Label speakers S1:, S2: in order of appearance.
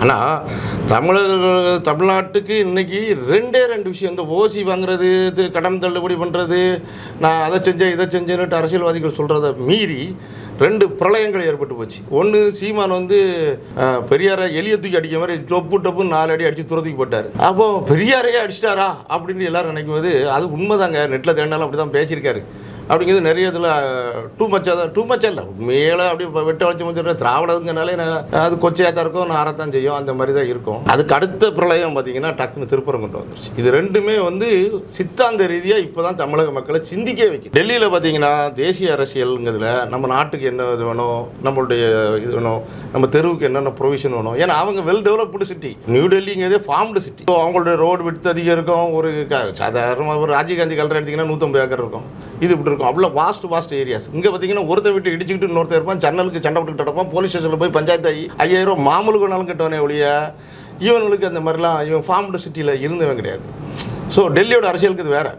S1: ஆனால் தமிழ்நாட்டுக்கு இன்றைக்கி ரெண்டு விஷயம், இந்த ஓசி வாங்குறது, கடன் தள்ளுபடி பண்ணுறது, நான் அதை செஞ்சேன் இதை செஞ்சேன்னுட்டு அரசியல்வாதிகள் சொல்கிறத மீறி 2 பிரளயங்கள் ஏற்பட்டு போச்சு. ஒன்று, சீமான் பெரியாரை எலிய தூக்கி அடிக்க மாதிரி டொப்பு 4 அடி அடித்து துரத்துக்கு போட்டார். அப்போது பெரியாரையே அடிச்சிட்டாரா அப்படின்னு எல்லோரும் நினைக்கும்போது அது உண்மைதாங்க. நெட்டில் தேடினாலும் அப்படி தான் பேசியிருக்காரு. அப்படிங்கிறது நிறைய இதில் டூ மச்சாக இல்லை, மேலே அப்படி வெட்ட வச்சு முடிச்சுட்டு திராவிடங்கிறனாலே அது கொச்சையாக தான் இருக்கும், நாரத்தான் செய்யும், அந்த மாதிரி தான் இருக்கும். அதுக்கு அடுத்த பிரளயம் பார்த்திங்கன்னா டக்குன்னு திருப்பரங்குன்றம் வந்துருச்சு. இது ரெண்டுமே சித்தாந்த ரீதியாக இப்போ தான் தமிழக மக்களை சிந்திக்க வைக்கும். டெல்லியில் பார்த்திங்கன்னா தேசிய அரசியலுங்கிறதுல நம்ம நாட்டுக்கு என்ன இது வேணும், நம்மளுடைய இது வேணும், நம்ம தெருவுக்கு என்னென்ன ப்ரொவிஷன் வேணும். ஏன்னா அவங்க வெல் டெவலப்டு சிட்டி. நியூ டெல்லிங்கிறதே ஃபார்ம்டு சிட்டி. ஸோ அவங்களுடைய ரோடு விட்டு அதிகம் இருக்கும். சாதாரணமாக ஒரு ராஜீவ்காந்தி கலர் எடுத்திங்கன்னா 150 ஏக்கர் இருக்கும். இது இப்படி இருக்கும். அவ்வளோ வாஸ்ட் ஏரியாஸ். இங்கே பார்த்தீங்கன்னா ஒருத்தர் விட்டு இடிச்சுக்கிட்டு இன்னொருத்தர் இருப்பான், ஜன்னலுக்கு சண்டை விட்டுக்கிட்டு கிடப்பான், போலீஸ் ஸ்டேஷனில் போய் பஞ்சாயத்து ஆகி 5000 மாமூலுக்கு வேணாலும் கட்டவனே ஒழிய இவனுக்கு அந்த மாதிரிலாம் இவன் ஃபார்ம்டு சிட்டியில் இருந்தவன் கிடையாது. ஸோ டெல்லியோட அரசியலுக்கு இது வேறு.